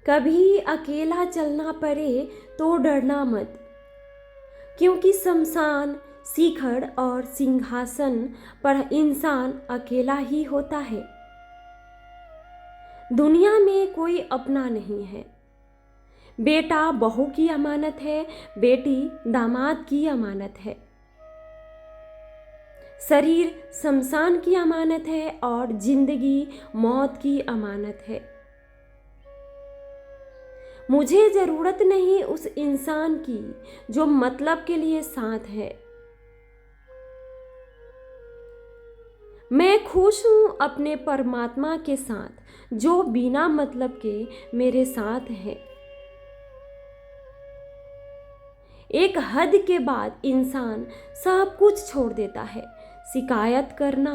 कभी अकेला चलना पड़े तो डरना मत, क्योंकि शमशान, शिखर और सिंहासन पर इंसान अकेला ही होता है। दुनिया में कोई अपना नहीं है। बेटा बहू की अमानत है, बेटी दामाद की अमानत है। शरीर शमशान की अमानत है और जिंदगी मौत की अमानत है। मुझे जरूरत नहीं उस इंसान की जो मतलब के लिए साथ है। मैं खुश हूं अपने परमात्मा के साथ जो बिना मतलब के मेरे साथ है। एक हद के बाद इंसान सब कुछ छोड़ देता है। शिकायत करना,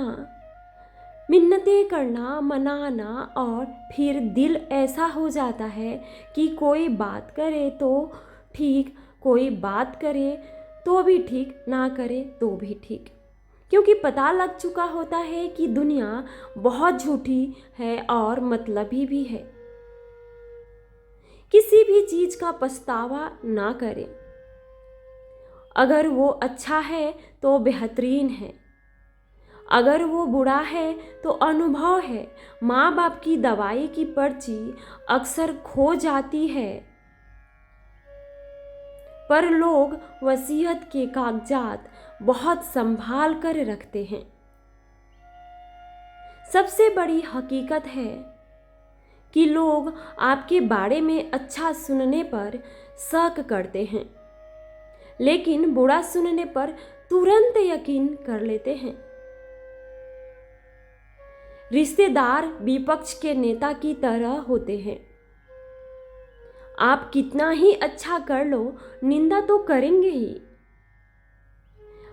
मिन्नतें करना, मनाना, और फिर दिल ऐसा हो जाता है कि कोई बात करे तो ठीक, कोई बात करे तो भी ठीक, ना करे तो भी ठीक, क्योंकि पता लग चुका होता है कि दुनिया बहुत झूठी है और मतलबी भी है। किसी भी चीज का पछतावा ना करें। अगर वो अच्छा है तो बेहतरीन है, अगर वो बुरा है तो अनुभव है। माँ बाप की दवाई की पर्ची अक्सर खो जाती है, पर लोग वसीयत के कागजात बहुत संभाल कर रखते हैं। सबसे बड़ी हकीकत है कि लोग आपके बारे में अच्छा सुनने पर शक करते हैं, लेकिन बुरा सुनने पर तुरंत यकीन कर लेते हैं। रिश्तेदार विपक्ष के नेता की तरह होते हैं। आप कितना ही अच्छा कर लो, निंदा तो करेंगे ही।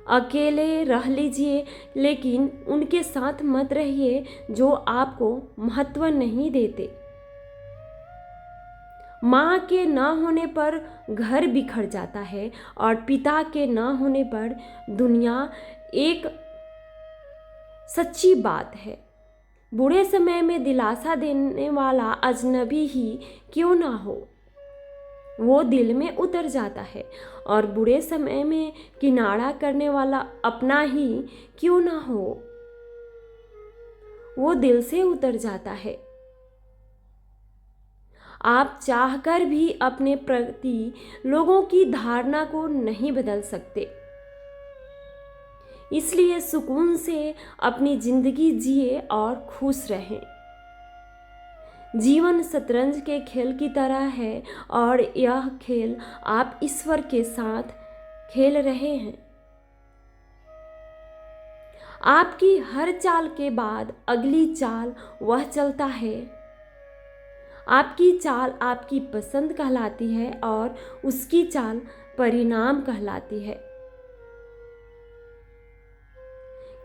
अकेले रह लीजिए, लेकिन उनके साथ मत रहिए जो आपको महत्व नहीं देते। माँ के न होने पर घर बिखर जाता है और पिता के न होने पर दुनिया। एक सच्ची बात है, बुरे समय में दिलासा देने वाला अजनबी ही क्यों ना हो, वो दिल में उतर जाता है, और बुरे समय में किनारा करने वाला अपना ही क्यों ना हो, वो दिल से उतर जाता है। आप चाहकर भी अपने प्रति लोगों की धारणा को नहीं बदल सकते। इसलिए सुकून से अपनी जिंदगी जिए और खुश रहें। जीवन शतरंज के खेल की तरह है, और यह खेल आप ईश्वर के साथ खेल रहे हैं। आपकी हर चाल के बाद अगली चाल वह चलता है। आपकी चाल आपकी पसंद कहलाती है और उसकी चाल परिणाम कहलाती है।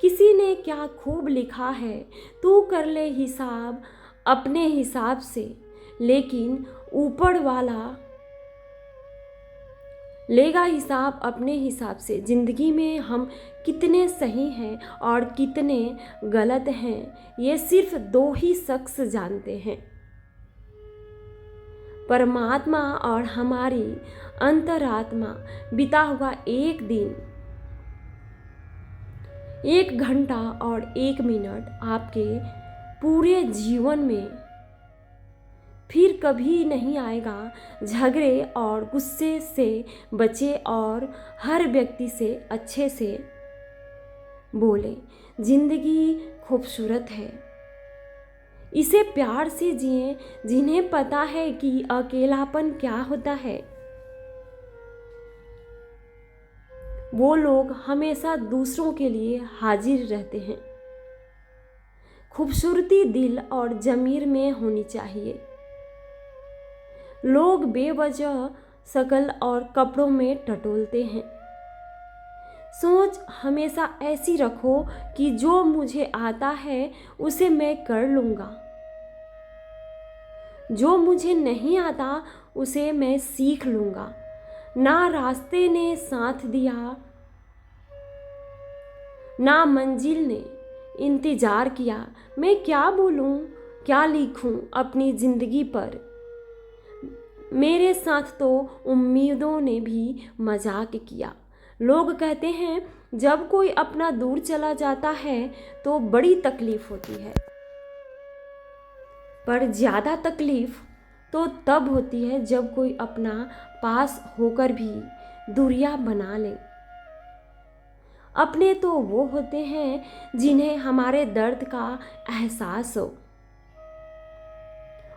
किसी ने क्या खूब लिखा है, तू कर ले हिसाब अपने हिसाब से, लेकिन ऊपर वाला लेगा हिसाब अपने हिसाब से। जिंदगी में हम कितने सही हैं और कितने गलत हैं, ये सिर्फ दो ही शख्स जानते हैं, परमात्मा और हमारी अंतरात्मा। बीता हुआ एक दिन, एक घंटा और एक मिनट आपके पूरे जीवन में फिर कभी नहीं आएगा। झगड़े और गुस्से से बचे और हर व्यक्ति से अच्छे से बोले। जिंदगी खूबसूरत है, इसे प्यार से जिए। जिन्हें पता है कि अकेलापन क्या होता है, वो लोग हमेशा दूसरों के लिए हाजिर रहते हैं। खूबसूरती दिल और ज़मीर में होनी चाहिए। लोग बेवजह शक्ल और कपड़ों में टटोलते हैं। सोच हमेशा ऐसी रखो कि जो मुझे आता है उसे मैं कर लूँगा, जो मुझे नहीं आता उसे मैं सीख लूँगा। ना रास्ते ने साथ दिया, ना मंजिल ने इंतज़ार किया। मैं क्या बोलूँ, क्या लिखूँ अपनी ज़िंदगी पर। मेरे साथ तो उम्मीदों ने भी मजाक किया। लोग कहते हैं जब कोई अपना दूर चला जाता है तो बड़ी तकलीफ होती है, पर ज़्यादा तकलीफ तो तब होती है जब कोई अपना पास होकर भी दूरियां बना ले। अपने तो वो होते हैं जिन्हें हमारे दर्द का एहसास हो,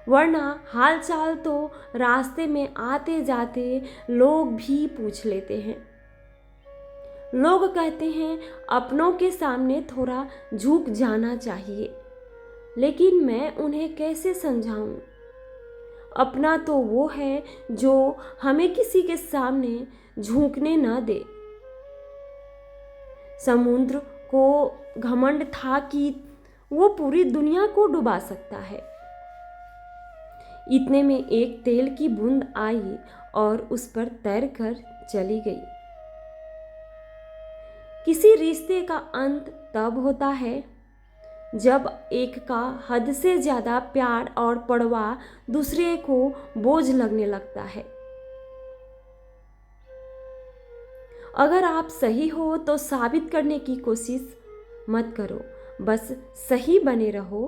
वरना हालचाल तो रास्ते में आते जाते लोग भी पूछ लेते हैं। लोग कहते हैं अपनों के सामने थोड़ा झुक जाना चाहिए, लेकिन मैं उन्हें कैसे समझाऊं? अपना तो वो है जो हमें किसी के सामने झुकने न दे। समुद्र को घमंड था कि वो पूरी दुनिया को डुबा सकता है। इतने में एक तेल की बूंद आई और उस पर तैरकर चली गई। किसी रिश्ते का अंत तब होता है जब एक का हद से ज्यादा प्यार और परवाह दूसरे को बोझ लगने लगता है। अगर आप सही हो तो साबित करने की कोशिश मत करो, बस सही बने रहो।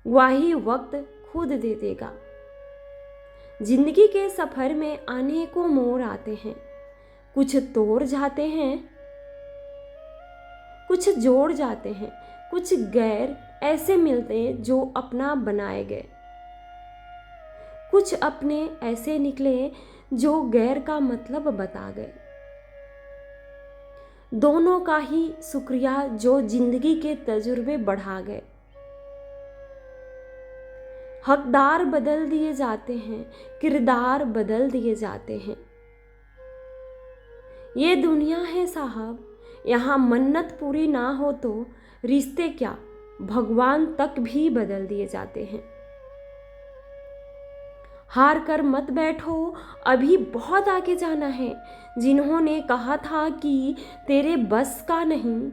वही वक्त खुद दे देगा। जिंदगी के सफर में अनेकों मोड़ आते हैं, कुछ तोड़ जाते हैं, कुछ जोड़ जाते हैं, कुछ गैर ऐसे मिलते हैं जो अपना बनाए गए, कुछ अपने ऐसे निकले जो गैर का मतलब बता गए। दोनों का ही शुक्रिया जो जिंदगी के तजुर्बे बढ़ा गए। हकदार बदल दिए जाते हैं, किरदार बदल दिए जाते हैं। ये दुनिया है साहब, यहाँ मन्नत पूरी ना हो तो रिश्ते क्या, भगवान तक भी बदल दिए जाते हैं। हार कर मत बैठो, अभी बहुत आगे जाना है। जिन्होंने कहा था कि तेरे बस का नहीं,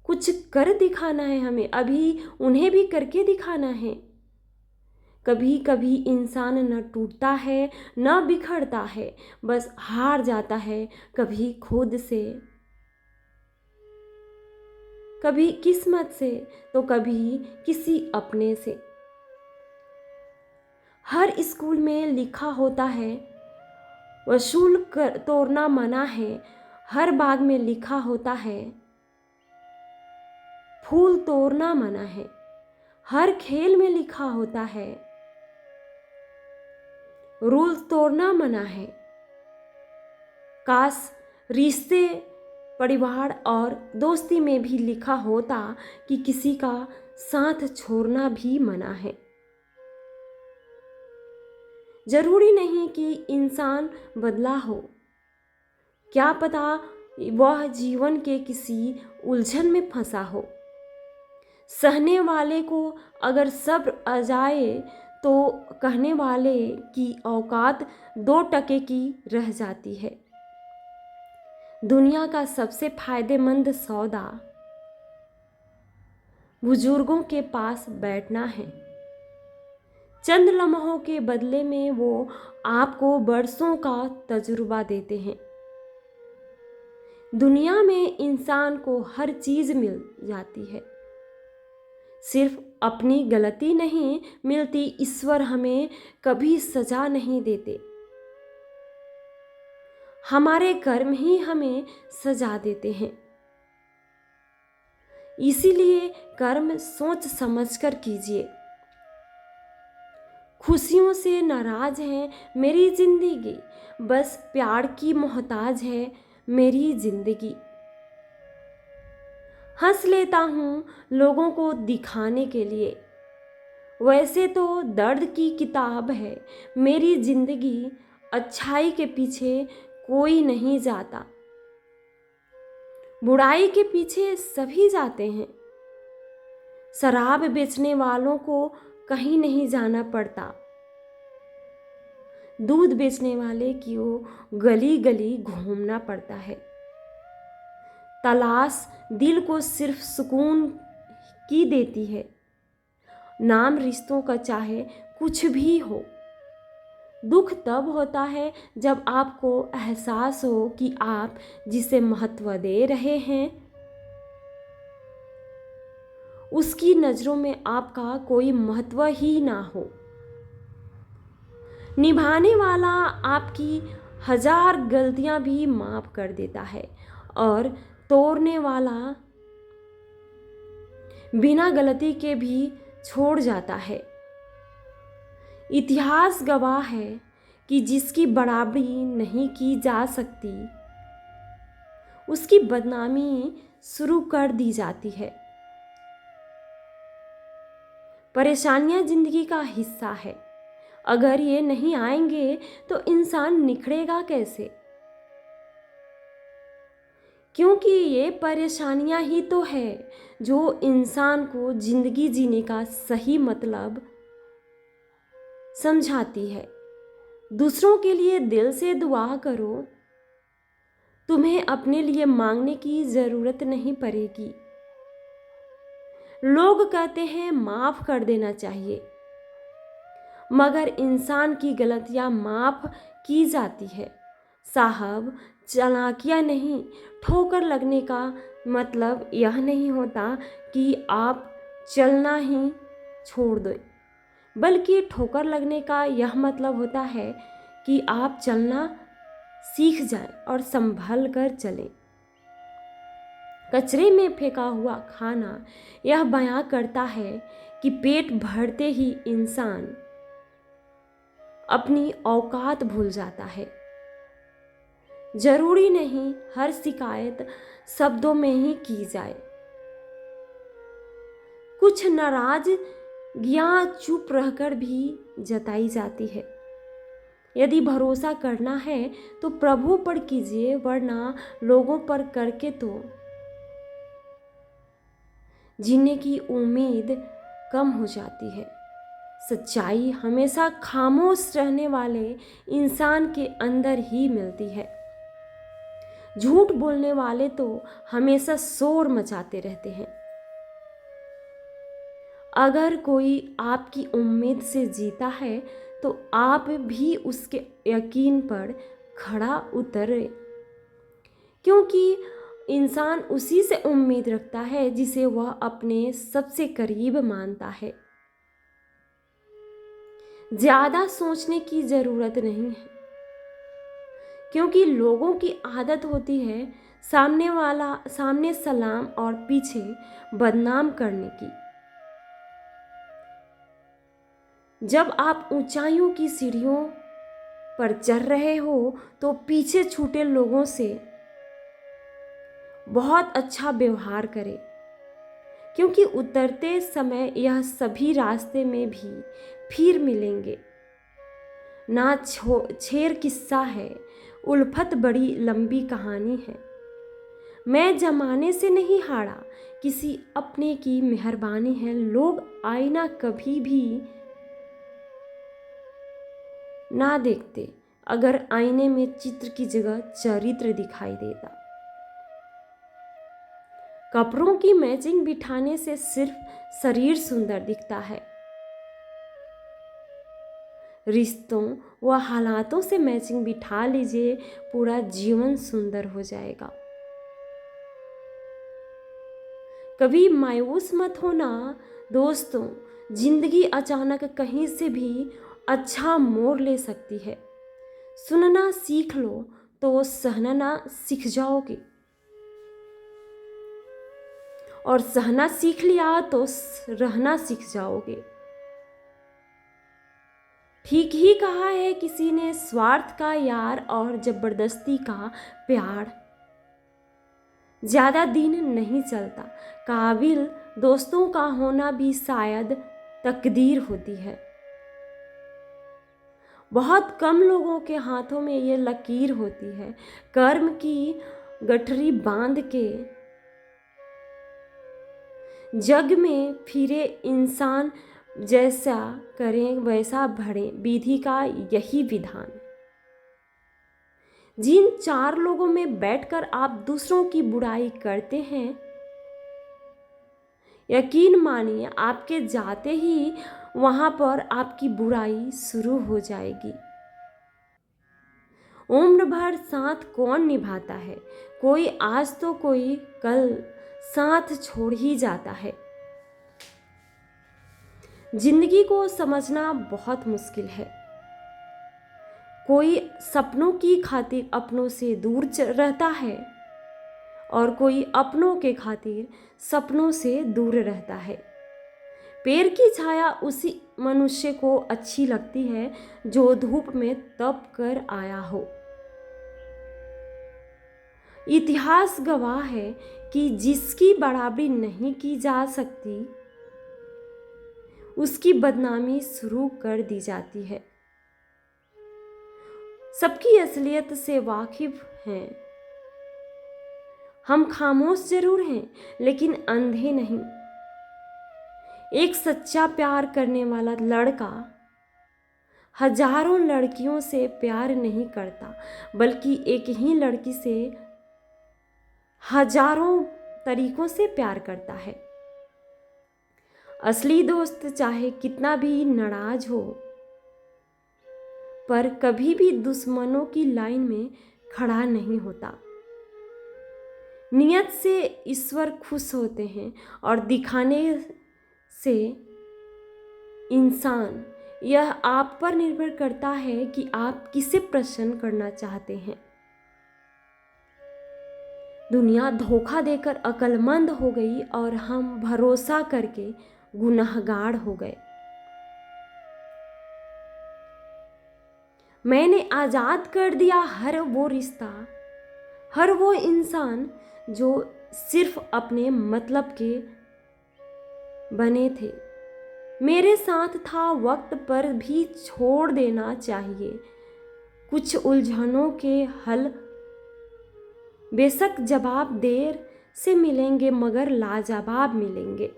कुछ कर दिखाना है हमें, अभी उन्हें भी करके दिखाना है। कभी कभी इंसान न टूटता है न बिखरता है, बस हार जाता है, कभी खुद से, कभी किस्मत से, तो कभी किसी अपने से। हर स्कूल में लिखा होता है वसूल कर तोड़ना मना है। हर बाग में लिखा होता है फूल तोड़ना मना है। हर खेल में लिखा होता है रूल तोड़ना मना है। काश रिश्ते, परिवार और दोस्ती में भी लिखा होता कि किसी का साथ छोड़ना भी मना है। जरूरी नहीं कि इंसान बदला हो, क्या पता वह जीवन के किसी उलझन में फंसा हो। सहने वाले को अगर सब्र आ जाए तो कहने वाले की औकात 2% की रह जाती है। दुनिया का सबसे फायदेमंद सौदा बुजुर्गों के पास बैठना है। चंद लम्हों के बदले में वो आपको बरसों का तजुर्बा देते हैं। दुनिया में इंसान को हर चीज मिल जाती है, सिर्फ अपनी गलती नहीं मिलती। ईश्वर हमें कभी सजा नहीं देते, हमारे कर्म ही हमें सजा देते हैं। इसीलिए कर्म सोच समझकर कीजिए। खुशियों से नाराज है मेरी जिंदगी, बस प्यार की मोहताज है मेरी जिंदगी। हंस लेता हूँ लोगों को दिखाने के लिए, वैसे तो दर्द की किताब है मेरी जिंदगी। अच्छाई के पीछे कोई नहीं जाता, बुराई के पीछे सभी जाते हैं। शराब बेचने वालों को कहीं नहीं जाना पड़ता, दूध बेचने वाले की वो गली गली घूमना पड़ता है। तलाश दिल को सिर्फ सुकून की देती है, नाम रिश्तों का चाहे कुछ भी हो। दुख तब होता है जब आपको एहसास हो कि आप जिसे महत्व दे रहे हैं उसकी नज़रों में आपका कोई महत्व ही ना हो। निभाने वाला आपकी 1000 गलतियां भी माफ कर देता है और तोड़ने वाला बिना गलती के भी छोड़ जाता है। इतिहास गवाह है कि जिसकी बराबरी नहीं की जा सकती उसकी बदनामी शुरू कर दी जाती है। परेशानियां जिंदगी का हिस्सा है। अगर ये नहीं आएंगे तो इंसान निखरेगा कैसे? क्योंकि ये परेशानियां ही तो है जो इंसान को जिंदगी जीने का सही मतलब समझाती है। दूसरों के लिए दिल से दुआ करो, तुम्हें अपने लिए मांगने की जरूरत नहीं पड़ेगी। लोग कहते हैं माफ कर देना चाहिए, मगर इंसान की गलतियां माफ की जाती है। साहब, चालाकियां नहीं, ठोकर लगने का मतलब यह नहीं होता कि आप चलना ही छोड़ दें, बल्कि ठोकर लगने का यह मतलब होता है कि आप चलना सीख जाएं और संभल कर चलें। कचरे में फेंका हुआ खाना यह बयां करता है कि पेट भरते ही इंसान अपनी औकात भूल जाता है। जरूरी नहीं हर शिकायत शब्दों में ही की जाए। कुछ नाराजगियां चुप रहकर भी जताई जाती है। यदि भरोसा करना है तो प्रभु पर कीजिए, वरना लोगों पर करके तो जीने की उम्मीद कम हो जाती है। सच्चाई हमेशा खामोश रहने वाले इंसान के अंदर ही मिलती है। झूठ बोलने वाले तो हमेशा शोर मचाते रहते हैं। अगर कोई आपकी उम्मीद से जीता है तो आप भी उसके यकीन पर खड़ा उतरे, क्योंकि इंसान उसी से उम्मीद रखता है जिसे वह अपने सबसे करीब मानता है। ज्यादा सोचने की जरूरत नहीं है, क्योंकि लोगों की आदत होती है सामने सलाम और पीछे बदनाम करने की। जब आप ऊंचाइयों की सीढ़ियों पर चढ़ रहे हो तो पीछे छूटे लोगों से बहुत अच्छा व्यवहार करें, क्योंकि उतरते समय यह सभी रास्ते में भी फिर मिलेंगे। ना छेर किस्सा है, उल्फत बड़ी लंबी कहानी है। मैं जमाने से नहीं हारा, किसी अपने की मेहरबानी है। लोग आईना कभी भी ना देखते अगर आईने में चित्र की जगह चरित्र दिखाई देता। कपड़ों की मैचिंग बिठाने से सिर्फ शरीर सुंदर दिखता है। रिश्तों व हालातों से मैचिंग बिठा लीजिए, पूरा जीवन सुंदर हो जाएगा। कभी मायूस मत होना दोस्तों, जिंदगी अचानक कहीं से भी अच्छा मोड़ ले सकती है। सुनना सीख लो तो सहना सीख जाओगे, और सहना सीख लिया तो रहना सीख जाओगे। ठीक ही कहा है किसी ने, स्वार्थ का यार और जबरदस्ती का प्यार ज्यादा दिन नहीं चलता। काबिल दोस्तों का होना भी शायद तकदीर होती है। बहुत कम लोगों के हाथों में ये लकीर होती है। कर्म की गठरी बांध के जग में फिरे इंसान, जैसा करें वैसा भरे, विधि का यही विधान। जिन 4 लोगों में बैठकर आप दूसरों की बुराई करते हैं, यकीन मानिए, आपके जाते ही वहाँ पर आपकी बुराई शुरू हो जाएगी। उम्र भर साथ कौन निभाता है? कोई आज तो कोई कल साथ छोड़ ही जाता है। जिंदगी को समझना बहुत मुश्किल है। कोई सपनों की खातिर अपनों से दूर रहता है और कोई अपनों के खातिर सपनों से दूर रहता है। पेड़ की छाया उसी मनुष्य को अच्छी लगती है जो धूप में तप कर आया हो। इतिहास गवाह है कि जिसकी बराबरी नहीं की जा सकती, उसकी बदनामी शुरू कर दी जाती है। सबकी असलियत से वाकिफ हैं। हम खामोश जरूर हैं, लेकिन अंधे नहीं। एक सच्चा प्यार करने वाला लड़का हजारों लड़कियों से प्यार नहीं करता, बल्कि एक ही लड़की से हजारों तरीकों से प्यार करता है। असली दोस्त चाहे कितना भी नाराज हो, पर कभी भी दुश्मनों की लाइन में खड़ा नहीं होता। नियत से ईश्वर खुश होते हैं और दिखाने से इंसान। यह आप पर निर्भर करता है कि आप किसे प्रसन्न करना चाहते हैं। दुनिया धोखा देकर अक्लमंद हो गई और हम भरोसा करके गुनाहगार हो गए। मैंने आजाद कर दिया हर वो रिश्ता, हर वो इंसान जो सिर्फ अपने मतलब के बने थे। मेरे साथ था वक्त पर भी छोड़ देना चाहिए। कुछ उलझनों के हल बेशक जवाब देर से मिलेंगे, मगर लाजवाब मिलेंगे।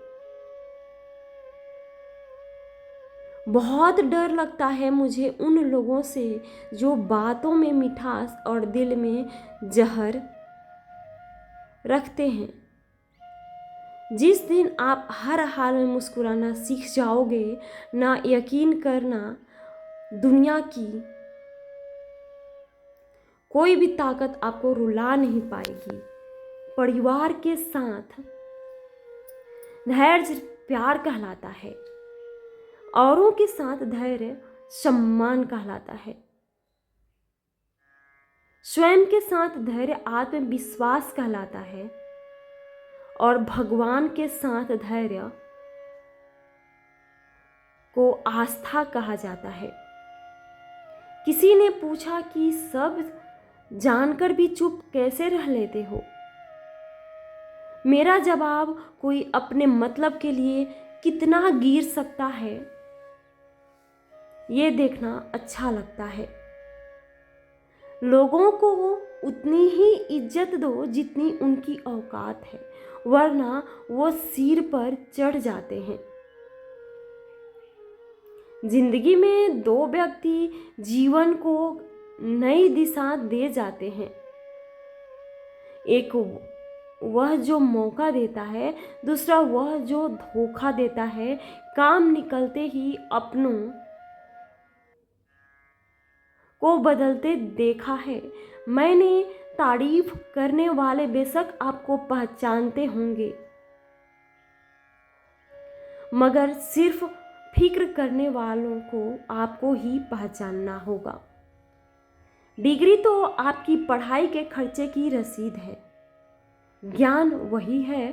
बहुत डर लगता है मुझे उन लोगों से जो बातों में मिठास और दिल में जहर रखते हैं। जिस दिन आप हर हाल में मुस्कुराना सीख जाओगे, ना यकीन करना दुनिया की कोई भी ताकत आपको रुला नहीं पाएगी। परिवार के साथ धैर्य प्यार कहलाता है, औरों के साथ धैर्य सम्मान कहलाता है, स्वयं के साथ धैर्य आत्मविश्वास कहलाता है और भगवान के साथ धैर्य को आस्था कहा जाता है। किसी ने पूछा कि सब जानकर भी चुप कैसे रह लेते हो? मेरा जवाब, कोई अपने मतलब के लिए कितना गिर सकता है, ये देखना अच्छा लगता है। लोगों को उतनी ही इज्जत दो जितनी उनकी औकात है, वरना वो सिर पर चढ़ जाते हैं। जिंदगी में दो व्यक्ति जीवन को नई दिशा दे जाते हैं। एक वह जो मौका देता है, दूसरा वह जो धोखा देता है। काम निकलते ही अपनों को बदलते देखा है मैंने। तारीफ करने वाले बेशक आपको पहचानते होंगे, मगर सिर्फ फिक्र करने वालों को आपको ही पहचानना होगा। डिग्री तो आपकी पढ़ाई के खर्चे की रसीद है। ज्ञान वही है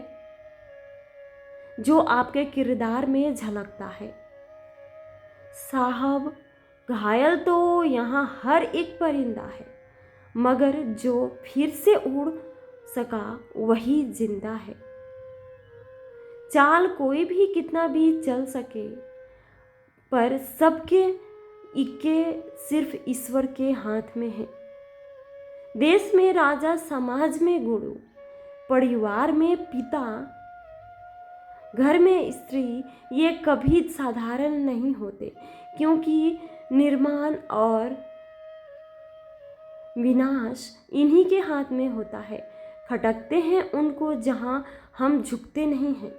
जो आपके किरदार में झलकता है। साहब, घायल तो यहाँ हर एक परिंदा है, मगर जो फिर से उड़ सका वही जिंदा है। चाल कोई भी कितना भी चल सके, पर सबके इक्के सिर्फ ईश्वर के हाथ में है। देश में राजा, समाज में गुरु, परिवार में पिता, घर में स्त्री, ये कभी साधारण नहीं होते, क्योंकि निर्माण और विनाश इन्हीं के हाथ में होता है। खटकते हैं उनको जहां हम झुकते नहीं हैं।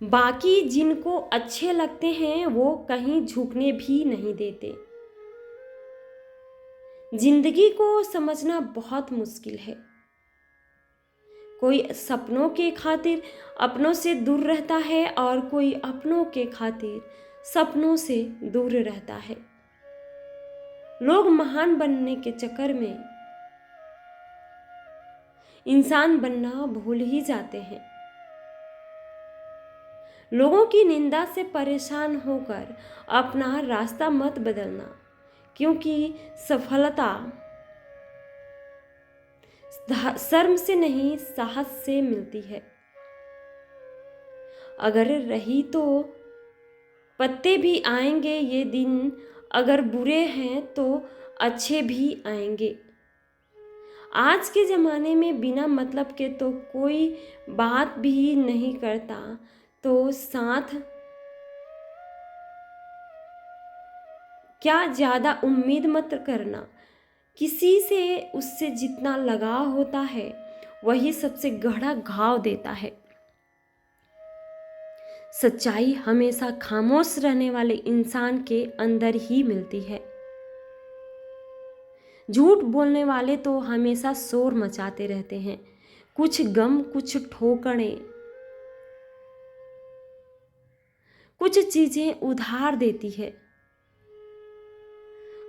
बाकी जिनको अच्छे लगते हैं वो कहीं झुकने भी नहीं देते। जिंदगी को समझना बहुत मुश्किल है। कोई सपनों के खातिर अपनों से दूर रहता है और कोई अपनों के खातिर सपनों से दूर रहता है। लोग महान बनने के चक्कर में इंसान बनना भूल ही जाते हैं। लोगों की निंदा से परेशान होकर अपना रास्ता मत बदलना, क्योंकि सफलता शर्म से नहीं साहस से मिलती है। अगर रही तो पत्ते भी आएंगे ये दिन, अगर बुरे हैं तो अच्छे भी आएंगे। आज के ज़माने में बिना मतलब के तो कोई बात भी नहीं करता, तो साथ क्या ज़्यादा उम्मीद मत करना। किसी से उससे जितना लगाव होता है वही सबसे गहरा घाव देता है। सच्चाई हमेशा खामोश रहने वाले इंसान के अंदर ही मिलती है। झूठ बोलने वाले तो हमेशा शोर मचाते रहते हैं। कुछ गम, कुछ ठोकरें, कुछ चीजें उधार देती है।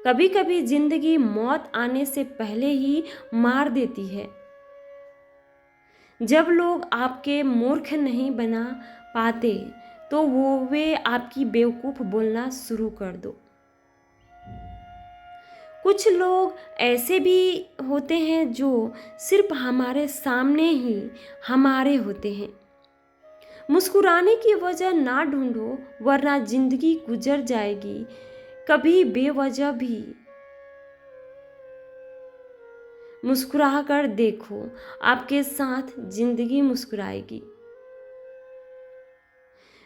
कभी कभी जिंदगी मौत आने से पहले ही मार देती है। जब लोग आपके मूर्ख नहीं बना पाते तो वे आपकी बेवकूफ़ बोलना शुरू कर दो। कुछ लोग ऐसे भी होते हैं जो सिर्फ हमारे सामने ही हमारे होते हैं। मुस्कुराने की वजह ना ढूंढो, वरना जिंदगी गुजर जाएगी कभी बेवजह भी। मुस्कुरा कर देखो, आपके साथ जिंदगी मुस्कुराएगी।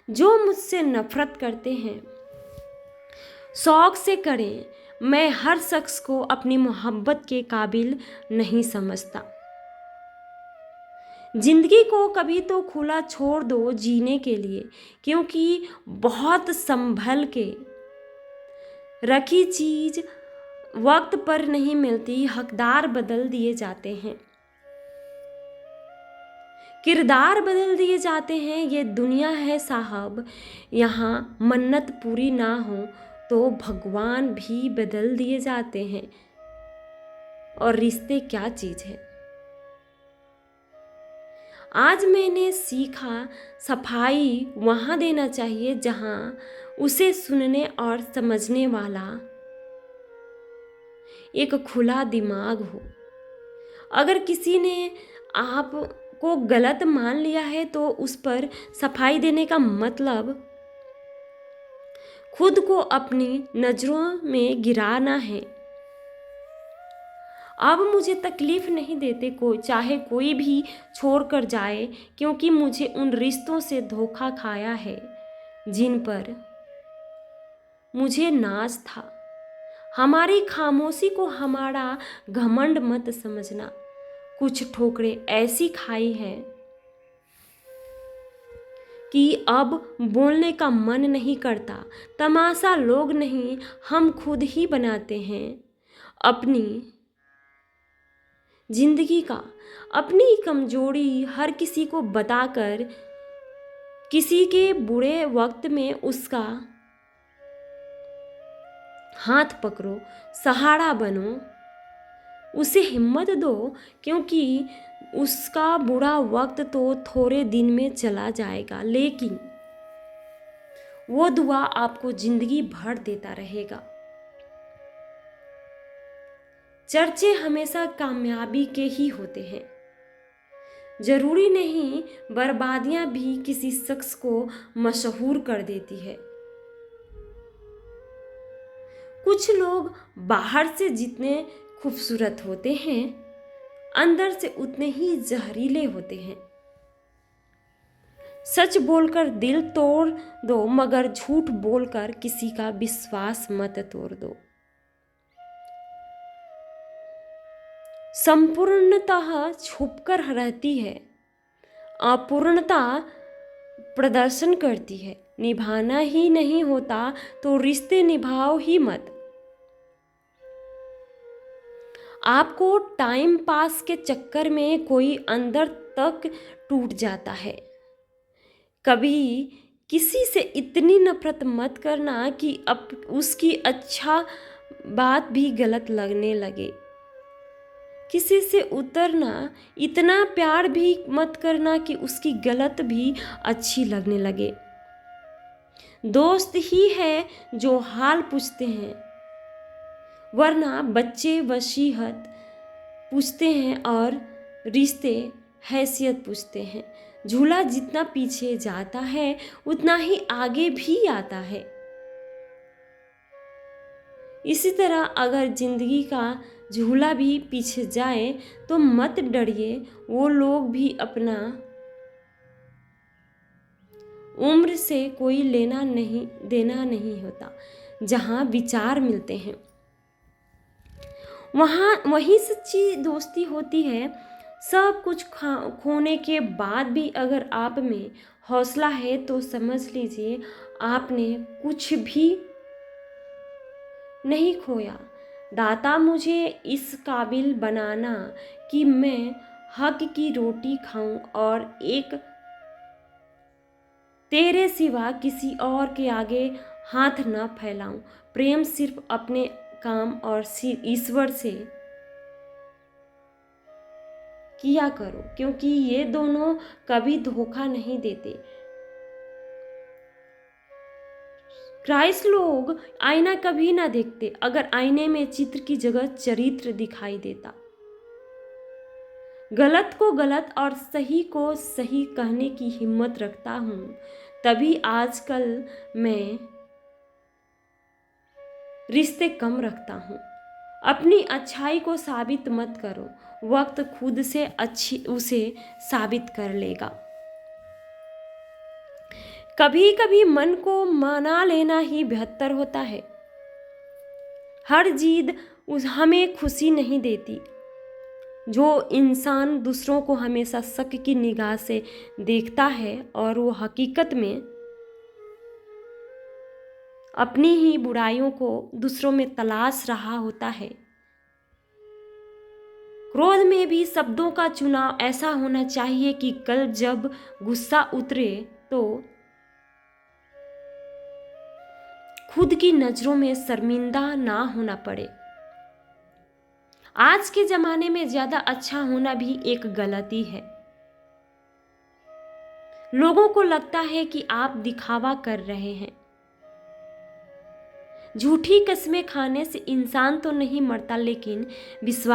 जो मुझसे नफरत करते हैं शौक से करें। मैं हर शख्स को अपनी मोहब्बत के काबिल नहीं समझता। जिंदगी को कभी तो खुला छोड़ दो जीने के लिए, क्योंकि बहुत संभल के रखी चीज वक्त पर नहीं मिलती, हकदार बदल दिए जाते हैं, किरदार बदल दिए जाते हैं। ये दुनिया है साहब, यहाँ मन्नत पूरी ना हो तो भगवान भी बदल दिए जाते हैं। और रिश्ते क्या चीज़ है। आज मैंने सीखा, सफाई वहाँ देना चाहिए जहाँ उसे सुनने और समझने वाला एक खुला दिमाग हो। अगर किसी ने आप को गलत मान लिया है तो उस पर सफाई देने का मतलब खुद को अपनी नजरों में गिराना है। अब मुझे तकलीफ नहीं देते चाहे कोई भी छोड़ कर जाए, क्योंकि मुझे उन रिश्तों से धोखा खाया है जिन पर मुझे नाज था। हमारी खामोशी को हमारा घमंड मत समझना। कुछ ठोकरें ऐसी खाई है कि अब बोलने का मन नहीं करता। तमाशा लोग नहीं, हम खुद ही बनाते हैं अपनी जिंदगी का। अपनी कमजोरी हर किसी को बताकर किसी के बुरे वक्त में उसका हाथ पकड़ो, सहारा बनो, उसे हिम्मत दो, क्योंकि उसका बुरा वक्त तो थोड़े दिन में चला जाएगा, लेकिन वो दुआ आपको जिंदगी भर देता रहेगा। चर्चे हमेशा कामयाबी के ही होते हैं। जरूरी नहीं बर्बादियां भी किसी शख्स को मशहूर कर देती है। कुछ लोग बाहर से जितने खूबसूरत होते हैं, अंदर से उतने ही जहरीले होते हैं। सच बोलकर दिल तोड़ दो, मगर झूठ बोलकर किसी का विश्वास मत तोड़ दो। संपूर्णतः छुपकर रहती है, अपूर्णता प्रदर्शन करती है। निभाना ही नहीं होता तो रिश्ते निभाओ ही मत। आपको टाइम पास के चक्कर में कोई अंदर तक टूट जाता है। कभी किसी से इतनी नफरत मत करना कि अब उसकी अच्छा बात भी गलत लगने लगे। किसी से उतरना इतना प्यार भी मत करना कि उसकी गलत भी अच्छी लगने लगे। दोस्त ही है जो हाल पूछते हैं, वरना बच्चे वसीयत पूछते हैं और रिश्ते हैसियत पूछते हैं। झूला जितना पीछे जाता है उतना ही आगे भी आता है। इसी तरह अगर जिंदगी का झूला भी पीछे जाए तो मत डरिए, वो लोग भी अपना उम्र से कोई लेना नहीं देना नहीं होता। जहाँ विचार मिलते हैं वहीं सच्ची दोस्ती होती है। सब कुछ खोने के बाद भी अगर आप में हौसला है तो समझ लीजिए आपने कुछ भी नहीं खोया। दाता मुझे इस काबिल बनाना कि मैं हक की रोटी खाऊं और एक तेरे सिवा किसी और के आगे हाथ न फैलाऊं। प्रेम सिर्फ अपने काम और ईश्वर से किया करो, क्योंकि ये दोनों कभी धोखा नहीं देते। क्राइस्ट लोग आईना कभी ना देखते अगर आईने में चित्र की जगह चरित्र दिखाई देता। गलत को गलत और सही को सही कहने की हिम्मत रखता हूं, तभी आजकल मैं रिश्ते कम रखता हूं। अपनी अच्छाई को साबित मत करो, वक्त खुद से अच्छी उसे साबित कर लेगा। कभी कभी मन को मना लेना ही बेहतर होता है। हर जिद हमें खुशी नहीं देती। जो इंसान दूसरों को हमेशा शक की निगाह से देखता है और वो हकीकत में अपनी ही बुराइयों को दूसरों में तलाश रहा होता है। क्रोध में भी शब्दों का चुनाव ऐसा होना चाहिए कि कल जब गुस्सा उतरे तो खुद की नजरों में शर्मिंदा ना होना पड़े। आज के जमाने में ज्यादा अच्छा होना भी एक गलती है। लोगों को लगता है कि आप दिखावा कर रहे हैं। झूठी कस्में खाने से इंसान तो नहीं मरता, लेकिन विश्वास